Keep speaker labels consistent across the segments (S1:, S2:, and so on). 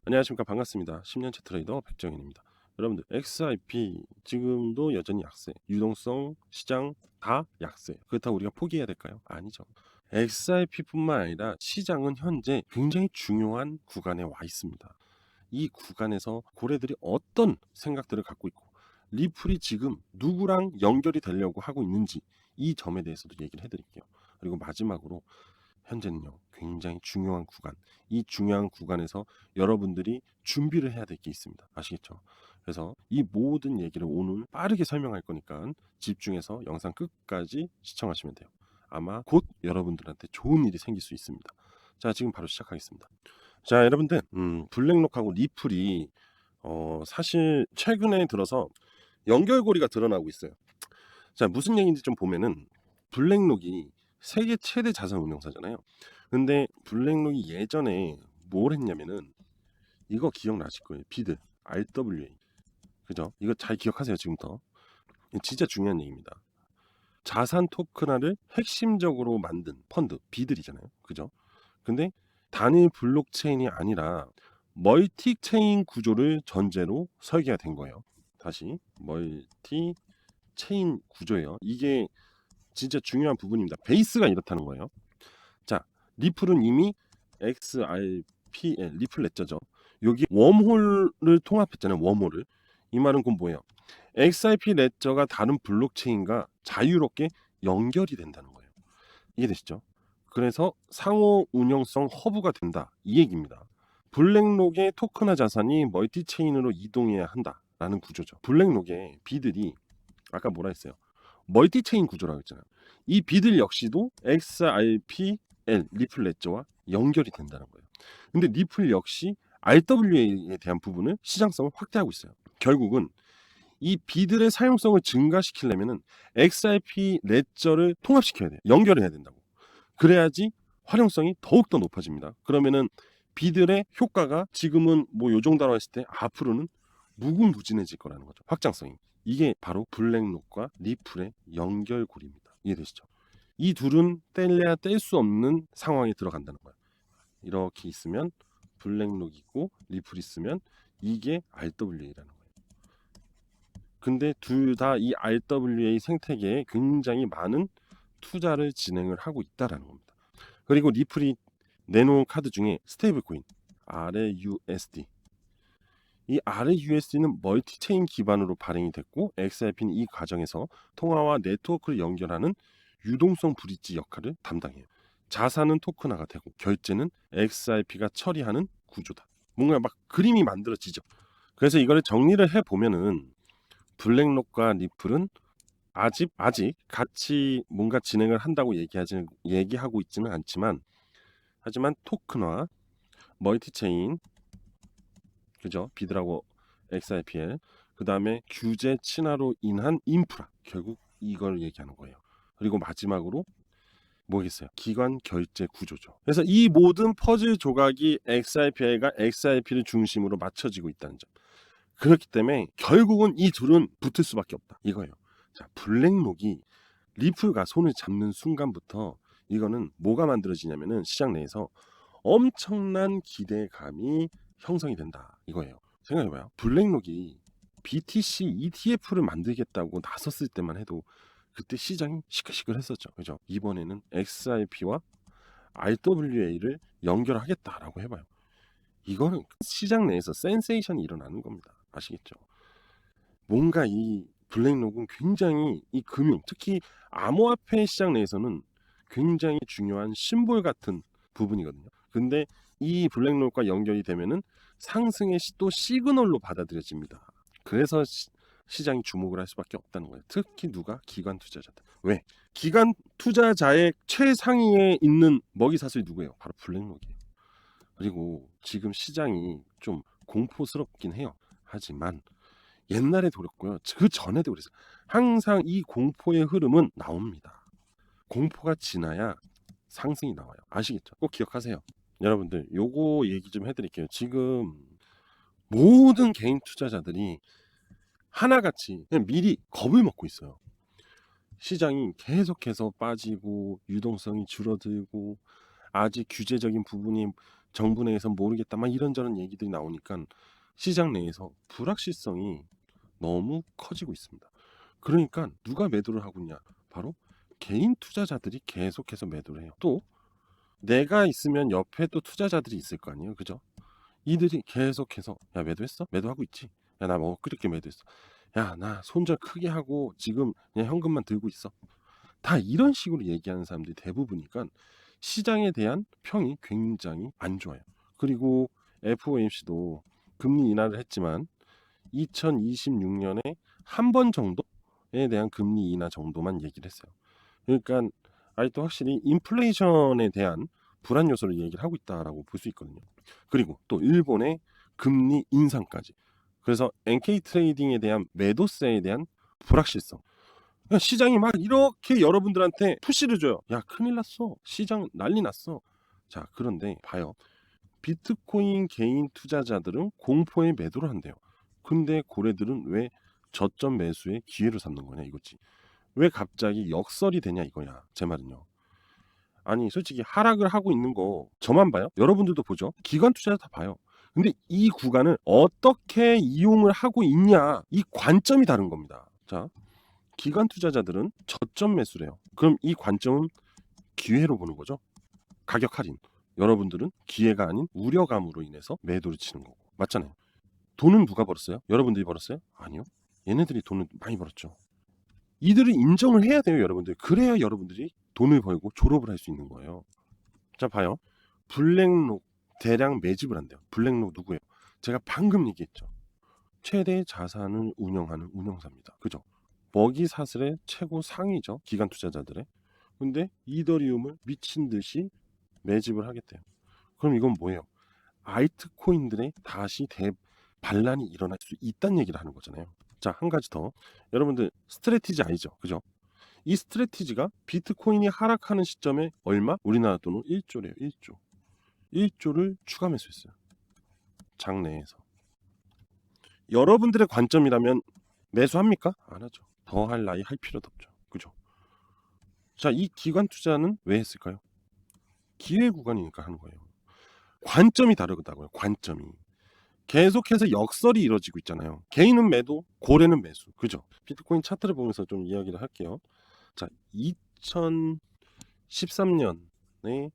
S1: 안녕하십니까. 반갑습니다. 10년차 트레이더 백정현입니다. 여러분들 XRP 지금도 여전히 약세, 유동성 시장 다 약세. 그렇다고 우리가 포기해야 될까요? 아니죠. XRP뿐만 아니라 시장은 현재 굉장히 중요한 구간에 와 있습니다. 이 구간에서 고래들이 어떤 생각들을 갖고 있고 리플이 지금 누구랑 연결이 되려고 하고 있는지 이 점에 대해서도 얘기를 해드릴게요. 그리고 마지막으로 현재는요 굉장히 중요한 구간, 이 중요한 구간에서 여러분들이 준비를 해야 될 게 있습니다. 아시겠죠? 그래서 이 모든 얘기를 오늘 빠르게 설명할 거니까 집중해서 영상 끝까지 시청하시면 돼요. 아마 곧 여러분들한테 좋은 일이 생길 수 있습니다. 자, 지금 바로 시작하겠습니다. 자, 여러분들, 블랙록하고 리플이 사실 최근에 들어서 연결고리가 드러나고 있어요. 자, 무슨 얘기인지 좀 보면은 블랙록이 세계 최대 자산 운용사잖아요. 근데 블랙록이 예전에 뭘 했냐면은 이거 기억나실 거예요. 비드, RWA. 그죠? 이거 잘 기억하세요, 지금부터. 진짜 중요한 얘기입니다. 자산 토큰화를 핵심적으로 만든 펀드, 비들이잖아요. 그죠? 근데 단일 블록체인이 아니라 멀티체인 구조를 전제로 설계가 된 거예요. 다시 멀티 체인 구조예요. 이게 진짜 중요한 부분입니다. 베이스가 이렇다는 거예요. 자, 리플은 이미 XRPL 리플 레저죠. 여기 웜홀을 통합했잖아요. 웜홀을. 이 말은 그건 뭐예요? XRP 레저가 다른 블록체인과 자유롭게 연결이 된다는 거예요. 이해되시죠? 그래서 상호 운영성 허브가 된다. 이 얘기입니다. 블랙록의 토큰화 자산이 멀티체인으로 이동해야 한다라는 구조죠. 블랙록의 비들이 아까 뭐라 했어요? 멀티체인 구조라고 했잖아요. 이 비들 역시도 XRPL 리플 레저와 연결이 된다는 거예요. 근데 리플 역시 RWA에 대한 부분을 시장성을 확대하고 있어요. 결국은 이 비들의 사용성을 증가시키려면은 XRP 레저를 통합시켜야 돼요. 연결해야 된다고. 그래야지 활용성이 더욱더 높아집니다. 그러면은 비들의 효과가 지금은 뭐 요 정도로 했을 때 앞으로는 무궁무진해질 거라는 거죠. 확장성이. 이게 바로 블랙록과 리플의 연결고리입니다. 이해되시죠? 이 둘은 뗄래야 뗄 수 없는 상황에 들어간다는 거예요. 이렇게 있으면 블랙록이고 리플 있으면 이게 RWA라는 거예요. 근데 둘 다 이 RWA 생태계에 굉장히 많은 투자를 진행을 하고 있다라는 겁니다. 그리고 리플이 내놓은 카드 중에 스테이블 코인 RUSD, 이 RUSD는 멀티체인 기반으로 발행이 됐고 XRP는 이 과정에서 통화와 네트워크를 연결하는 유동성 브릿지 역할을 담당해요. 자산은 토큰화가 되고 결제는 XRP가 처리하는 구조다. 뭔가 막 그림이 만들어지죠. 그래서 이걸 정리를 해보면은 블랙록과 리플은 아직 같이 뭔가 진행을 한다고 얘기하고 있지는 않지만, 하지만 토큰화, 멀티체인, 그죠? 비드라고 XRPL, 그 다음에 규제 친화로 인한 인프라, 결국 이걸 얘기하는 거예요. 그리고 마지막으로 뭐겠어요? 기관 결제 구조죠. 그래서 이 모든 퍼즐 조각이 XRPL과 XRP를 중심으로 맞춰지고 있다는 점. 그렇기 때문에 결국은 이 둘은 붙을 수밖에 없다. 이거예요. 자, 블랙록이 리플과 손을 잡는 순간부터 이거는 뭐가 만들어지냐면은 시장 내에서 엄청난 기대감이 형성이 된다. 이거예요. 생각해봐요. 블랙록이 BTC ETF를 만들겠다고 나섰을 때만 해도 그때 시장이 시끌시끌했었죠. 그죠? 이번에는 XRP와 RWA를 연결하겠다라고 해봐요. 이거는 시장 내에서 센세이션이 일어나는 겁니다. 아시겠죠? 뭔가 이 블랙록은 굉장히 이 금융, 특히 암호화폐 시장 내에서는 굉장히 중요한 심볼 같은 부분이거든요. 근데 이 블랙록과 연결이 되면은 상승의 또 시그널로 받아들여집니다. 그래서 시장이 주목을 할 수밖에 없다는 거예요. 특히 누가? 기관 투자자들. 왜? 기관 투자자의 최상위에 있는 먹이사슬이 누구예요? 바로 블랙록이에요. 그리고 지금 시장이 좀 공포스럽긴 해요. 하지만 옛날에도 그랬고요. 그 전에도 그랬어요. 항상 이 공포의 흐름은 나옵니다. 공포가 지나야 상승이 나와요. 아시겠죠? 꼭 기억하세요. 여러분들 요거 얘기 좀 해드릴게요. 지금 모든 개인 투자자들이 하나같이 그냥 미리 겁을 먹고 있어요. 시장이 계속해서 빠지고 유동성이 줄어들고 아직 규제적인 부분이 정부 내에서 모르겠다 막 이런저런 얘기들이 나오니까 시장 내에서 불확실성이 너무 커지고 있습니다. 그러니까 누가 매도를 하고 있냐? 바로 개인 투자자들이 계속해서 매도를 해요. 또 내가 있으면 옆에 또 투자자들이 있을 거 아니에요, 그죠? 이들이 계속해서 야 매도했어? 매도하고 있지? 야 나 뭐 그렇게 매도했어? 야 나 손절 크게 하고 지금 그냥 현금만 들고 있어. 다 이런 식으로 얘기하는 사람들이 대부분이니까 시장에 대한 평이 굉장히 안 좋아요. 그리고 FOMC도 금리 인하를 했지만 2026년에 한 번 정도에 대한 금리 인하 정도만 얘기를 했어요. 그러니까 아직도 확실히 인플레이션에 대한 불안 요소를 얘기를 하고 있다라고 볼 수 있거든요. 그리고 또 일본의 금리 인상까지. 그래서 NK 트레이딩에 대한 매도세에 대한 불확실성. 그러니까 시장이 막 이렇게 여러분들한테 푸시를 줘요. 야 큰일 났어. 시장 난리 났어. 자 그런데 봐요. 비트코인 개인 투자자들은 공포에 매도를 한대요. 근데 고래들은 왜 저점 매수의 기회를 삼는 거냐 이거지. 왜 갑자기 역설이 되냐 이거야. 제 말은요. 아니 솔직히 하락을 하고 있는 거 저만 봐요? 여러분들도 보죠? 기관 투자자 다 봐요. 근데 이 구간을 어떻게 이용을 하고 있냐 이 관점이 다른 겁니다. 자 기관 투자자들은 저점 매수를 해요. 그럼 이 관점은 기회로 보는 거죠. 가격 할인. 여러분들은 기회가 아닌 우려감으로 인해서 매도를 치는 거고. 맞잖아요. 돈은 누가 벌었어요? 여러분들이 벌었어요? 아니요. 얘네들이 돈을 많이 벌었죠. 이들을 인정을 해야 돼요, 여러분들. 그래야 여러분들이 돈을 벌고 졸업을 할 수 있는 거예요. 자, 봐요. 블랙록 대량 매집을 한대요. 블랙록 누구예요? 제가 방금 얘기했죠. 최대 자산을 운영하는 운영사입니다. 그죠? 먹이 사슬의 최고 상위죠. 기관 투자자들의. 근데 이더리움을 미친 듯이 매집을 하겠대요. 그럼 이건 뭐예요? 알트코인들의 다시 반란이 일어날 수 있다는 얘기를 하는 거잖아요. 자, 한 가지 더. 여러분들 스트래티지 알죠? 그죠? 이 스트래티지가 비트코인이 하락하는 시점에 얼마? 우리나라 돈은 1조래요. 1조. 1조를 추가 매수했어요. 장내에서. 여러분들의 관점이라면 매수합니까? 안 하죠. 더 할 나위 할 필요도 없죠. 그죠? 자, 이 기관 투자는 왜 했을까요? 기회 구간이니까 하는 거예요. 관점이 다르다고요. 관점이. 계속해서 역설이 이루어지고 있잖아요. 개인은 매도, 고래는 매수. 그죠? 비트코인 차트를 보면서 좀 이야기를 할게요. 자, 2013년에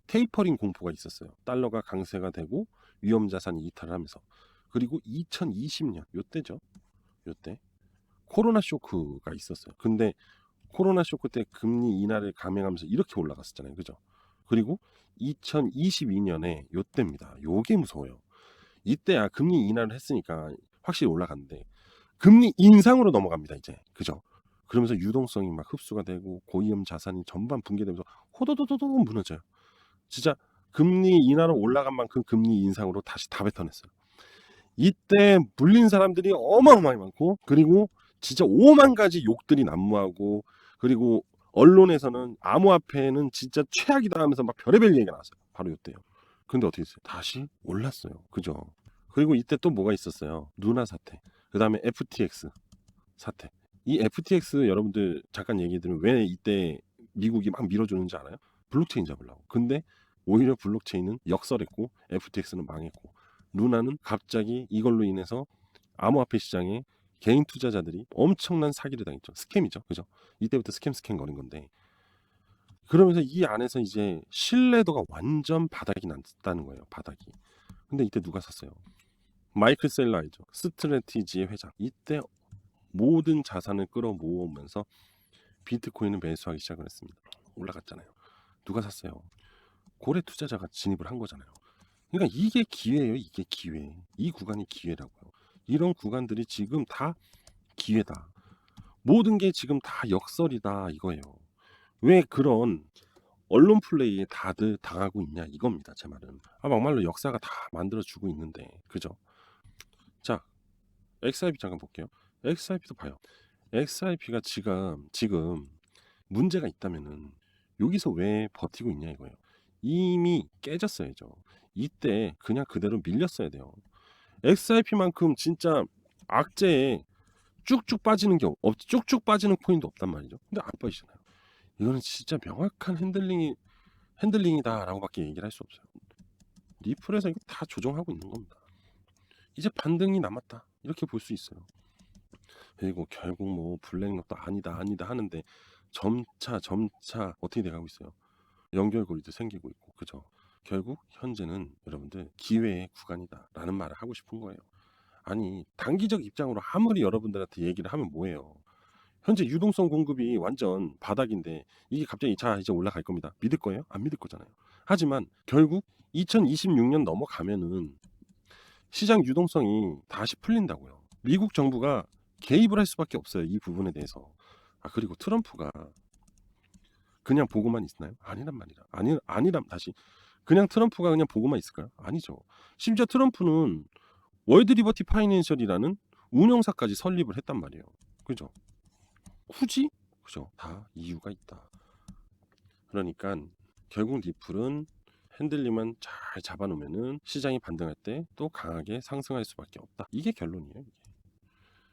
S1: 테이퍼링 공포가 있었어요. 달러가 강세가 되고 위험 자산이 이탈을 하면서. 그리고 2020년 요때죠. 요때 코로나 쇼크가 있었어요. 근데 코로나 쇼크 때 금리 인하를 감행하면서 이렇게 올라갔었잖아요. 그죠? 그리고 2022년에 요때입니다. 요게 무서워요. 이때야 금리 인하를 했으니까 확실히 올라갔는데 금리 인상으로 넘어갑니다. 이제. 그죠? 그러면서 유동성이 막 흡수가 되고 고위험 자산이 전반 붕괴되면서 호도도도도 무너져요. 진짜 금리 인하로 올라간 만큼 금리 인상으로 다시 다 뱉어냈어요. 이때 물린 사람들이 어마어마하게 많고 그리고 진짜 5만 가지 욕들이 난무하고 그리고 언론에서는 암호화폐는 진짜 최악이다 하면서 막 별의별 얘기가 나왔어요. 바로 이때요. 근데 어떻게 했어요? 다시 올랐어요. 그죠? 그리고 이때 또 뭐가 있었어요? 루나 사태. 그 다음에 FTX 사태. 이 FTX 여러분들 잠깐 얘기 들으면 왜 이때 미국이 막 밀어주는지 알아요? 블록체인 잡으려고. 근데 오히려 블록체인은 역설했고 FTX는 망했고 루나는 갑자기 이걸로 인해서 암호화폐 시장에 개인 투자자들이 엄청난 사기를 당했죠. 스캠이죠. 그죠? 이때부터 스캠 거린 건데 그러면서 이 안에서 이제 신뢰도가 완전 바닥이 났다는 거예요. 바닥이. 근데 이때 누가 샀어요? 마이클 셀러이죠. 스트래티지의 회장. 이때 모든 자산을 끌어모으면서 비트코인을 매수하기 시작을 했습니다. 올라갔잖아요. 누가 샀어요? 고래 투자자가 진입을 한 거잖아요. 그러니까 이게 기회예요. 이게 기회. 이 구간이 기회라고요. 이런 구간들이 지금 다 기회다. 모든 게 지금 다 역설이다 이거예요. 왜 그런 언론 플레이에 다들 당하고 있냐 이겁니다. 제 말은. 막말로 역사가 다 만들어주고 있는데 그죠? 자, XRP 잠깐 볼게요. XRP도 봐요. XRP가 지금 문제가 있다면은 여기서 왜 버티고 있냐 이거예요. 이미 깨졌어야죠. 이때 그냥 그대로 밀렸어야 돼요. XRP만큼 진짜 악재에 쭉쭉 빠지는 쭉쭉 빠지는 코인도 없단 말이죠. 근데 안 빠지잖아요. 이거는 진짜 명확한 핸들링이다라고밖에 얘기를 할 수 없어요. 리플에서 이거 다 조정하고 있는 겁니다. 이제 반등이 남았다 이렇게 볼 수 있어요. 그리고 결국 뭐 블랙록도 아니다 하는데 점차 어떻게 돼가고 있어요. 연결고리도 생기고 있고, 그죠? 결국 현재는 여러분들 기회의 구간이다 라는 말을 하고 싶은 거예요. 아니, 단기적 입장으로 아무리 여러분들한테 얘기를 하면 뭐예요. 현재 유동성 공급이 완전 바닥인데 이게 갑자기 자 이제 올라갈 겁니다. 믿을 거예요? 안 믿을 거잖아요. 하지만 결국 2026년 넘어가면은 시장 유동성이 다시 풀린다고요. 미국 정부가 개입을 할 수밖에 없어요. 이 부분에 대해서. 그리고 트럼프가 그냥 보고만 있나요? 아니란 말이라. 아니란 다시 그냥 트럼프가 그냥 보고만 있을까요? 아니죠. 심지어 트럼프는 월드 리버티 파이낸셜이라는 운영사까지 설립을 했단 말이에요. 그죠? 굳이? 그죠? 다 이유가 있다. 그러니까 결국 리플은 핸들링만 잘 잡아놓으면은 시장이 반등할 때 또 강하게 상승할 수밖에 없다. 이게 결론이에요. 이게.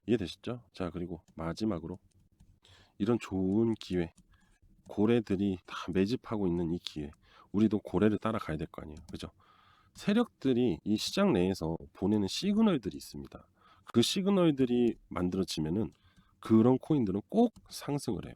S1: 이해되시죠? 자, 그리고 마지막으로 이런 좋은 기회, 고래들이 다 매집하고 있는 이 기회, 우리도 고래를 따라가야 될 거 아니에요. 그죠? 세력들이 이 시장 내에서 보내는 시그널들이 있습니다. 그 시그널들이 만들어지면은 그런 코인들은 꼭 상승을 해요.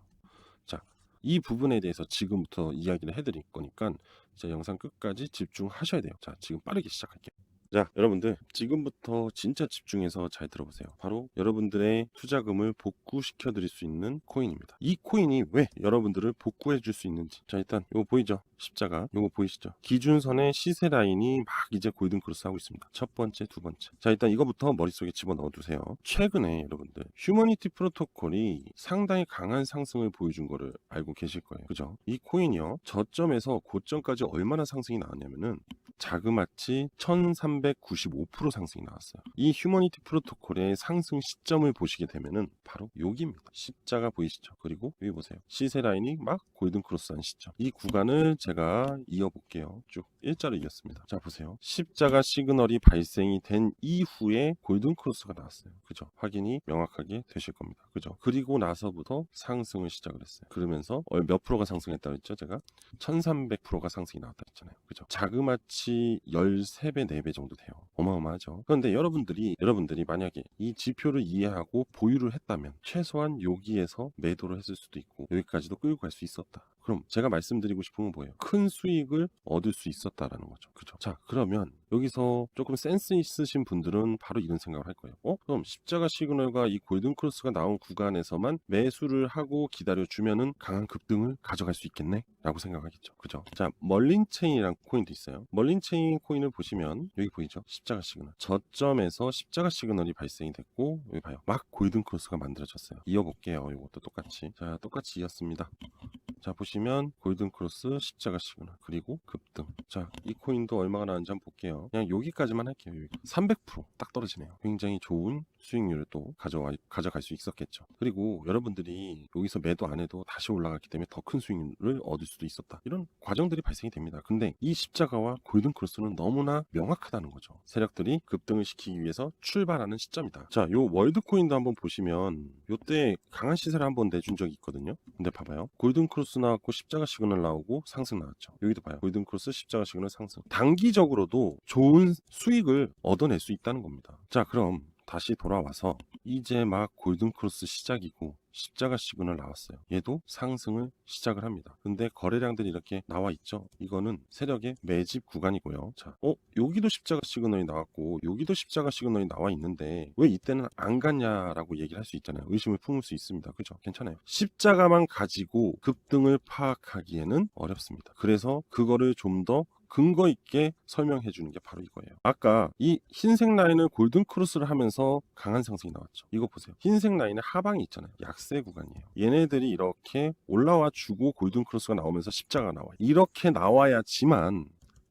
S1: 자, 이 부분에 대해서 지금부터 이야기를 해드릴 거니까 자, 영상 끝까지 집중하셔야 돼요. 자, 지금 빠르게 시작할게요. 자, 여러분들 지금부터 진짜 집중해서 잘 들어보세요. 바로 여러분들의 투자금을 복구시켜 드릴 수 있는 코인입니다. 이 코인이 왜 여러분들을 복구해 줄 수 있는지. 자, 일단 이거 보이죠? 십자가. 이거 보이시죠? 기준선의 시세 라인이 막 이제 골든 크로스 하고 있습니다. 첫 번째, 두 번째. 자, 일단 이거부터 머릿속에 집어넣어 두세요. 최근에 여러분들 휴머니티 프로토콜이 상당히 강한 상승을 보여준 거를 알고 계실 거예요. 그죠? 이 코인이요. 저점에서 고점까지 얼마나 상승이 나왔냐면은 자그마치 1395% 상승이 나왔어요. 이 휴머니티 프로토콜의 상승 시점을 보시게 되면은 바로 여기입니다. 십자가 보이시죠? 그리고 여기 보세요. 시세 라인이 막 골든 크로스한 시점. 이 구간을 제가 이어볼게요. 쭉 일자로 이었습니다. 자, 보세요. 십자가 시그널이 발생이 된 이후에 골든 크로스가 나왔어요. 그죠? 확인이 명확하게 되실 겁니다. 그죠? 그리고 나서부터 상승을 시작을 했어요. 그러면서 몇 프로가 상승했다고 했죠? 제가 1300%가 상승이 나왔다 했잖아요. 그죠? 자그마치 13배, 4배 정도 돼요. 어마어마하죠. 그런데 여러분들이 만약에 이 지표를 이해하고 보유를 했다면 최소한 여기에서 매도를 했을 수도 있고 여기까지도 끌고 갈 수 있었다. 그럼 제가 말씀드리고 싶은 건 뭐예요? 큰 수익을 얻을 수 있었다라는 거죠. 그죠? 자, 그러면 여기서 조금 센스 있으신 분들은 바로 이런 생각을 할 거예요. 그럼 십자가 시그널과 이 골든 크로스가 나온 구간에서만 매수를 하고 기다려주면은 강한 급등을 가져갈 수 있겠네? 라고 생각하겠죠. 그죠? 자, 멀린체인이라는 코인도 있어요. 멀린체인 코인을 보시면 여기 보이죠? 십자가 시그널. 저점에서 십자가 시그널이 발생이 됐고 여기 봐요. 막 골든 크로스가 만들어졌어요. 이어볼게요. 이것도 똑같이. 자, 똑같이 이었습니다. 자, 보시면 골든 크로스, 십자가 시그널, 그리고 급등. 자, 이 코인도 얼마가 나왔는지 한번 볼게요. 그냥 여기까지만 할게요. 여기 300%딱 떨어지네요. 굉장히 좋은 수익률을 또 가져갈 수 있었겠죠. 그리고 여러분들이 여기서 매도 안 해도 다시 올라갔기 때문에 더 큰 수익률을 얻을 수도 있었다. 이런 과정들이 발생이 됩니다. 근데 이 십자가와 골든 크로스는 너무나 명확하다는 거죠. 세력들이 급등을 시키기 위해서 출발하는 시점이다. 자, 요 월드 코인도 한번 보시면 요때 강한 시세를 한번 내준 적이 있거든요. 근데 봐봐요. 골든 크로스 나왔고 십자가 시그널 나오고 상승 나왔죠. 여기도 봐요. 골든 크로스, 십자가 시그널 상승. 단기적으로도 좋은 수익을 얻어낼 수 있다는 겁니다. 자, 그럼 다시 돌아와서 이제 막 골든 크로스 시작이고 십자가 시그널 나왔어요. 얘도 상승을 시작을 합니다. 근데 거래량들이 이렇게 나와 있죠. 이거는 세력의 매집 구간이고요. 자, 여기도 십자가 시그널이 나왔고 여기도 십자가 시그널이 나와 있는데 왜 이때는 안 갔냐라고 얘기를 할 수 있잖아요. 의심을 품을 수 있습니다. 그죠? 괜찮아요. 십자가만 가지고 급등을 파악하기에는 어렵습니다. 그래서 그거를 좀 더 근거 있게 설명해 주는 게 바로 이거예요. 아까 이 흰색 라인을 골든 크로스를 하면서 강한 상승이 나왔죠. 이거 보세요. 흰색 라인의 하방이 있잖아요. 약세 구간이에요. 얘네들이 이렇게 올라와 주고 골든 크로스가 나오면서 십자가 나와요. 이렇게 나와야지만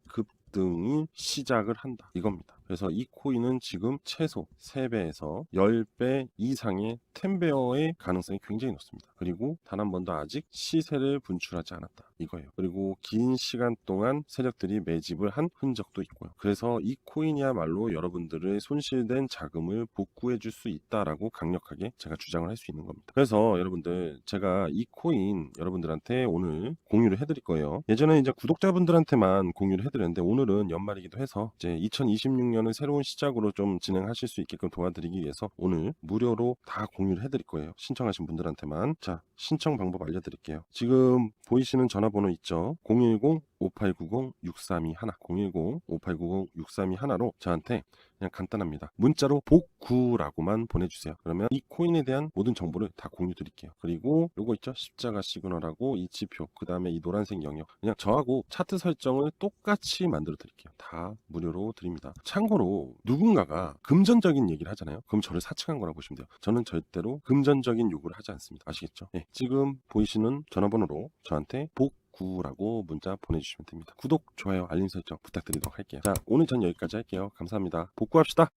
S1: 급등이 시작을 한다. 이겁니다. 그래서 이 코인은 지금 최소 3배에서 10배 이상의 10배어의 가능성이 굉장히 높습니다. 그리고 단 한 번도 아직 시세를 분출하지 않았다. 이거예요. 그리고 긴 시간 동안 세력들이 매집을 한 흔적도 있고요. 그래서 이 코인이야말로 여러분들의 손실된 자금을 복구해 줄 수 있다라고 강력하게 제가 주장을 할 수 있는 겁니다. 그래서 여러분들 제가 이 코인 여러분들한테 오늘 공유를 해드릴 거예요. 예전에 이제 구독자분들한테만 공유를 해드렸는데 오늘은 연말이기도 해서 이제 2026년을 새로운 시작으로 좀 진행하실 수 있게끔 도와드리기 위해서 오늘 무료로 다 공유를 해드릴 거예요. 신청하신 분들한테만. 자, 신청 방법 알려드릴게요. 지금 보이시는 전화번호 있죠? 010-5890-6321 010-5890-6321로 저한테 그냥 간단합니다. 문자로 복구라고만 보내주세요. 그러면 이 코인에 대한 모든 정보를 다 공유 드릴게요. 그리고 요거 있죠? 십자가 시그널하고 이 지표, 그 다음에 이 노란색 영역, 그냥 저하고 차트 설정을 똑같이 만들어 드릴게요. 다 무료로 드립니다. 참고로 누군가가 금전적인 얘기를 하잖아요. 그럼 저를 사칭한 거라고 보시면 돼요. 저는 절대로 금전적인 요구를 하지 않습니다. 아시겠죠? 네, 지금 보이시는 전화번호로 저한테 복구라고 문자 보내주시면 됩니다. 구독, 좋아요, 알림 설정 부탁드리도록 할게요. 자, 오늘 전 여기까지 할게요. 감사합니다. 복구합시다.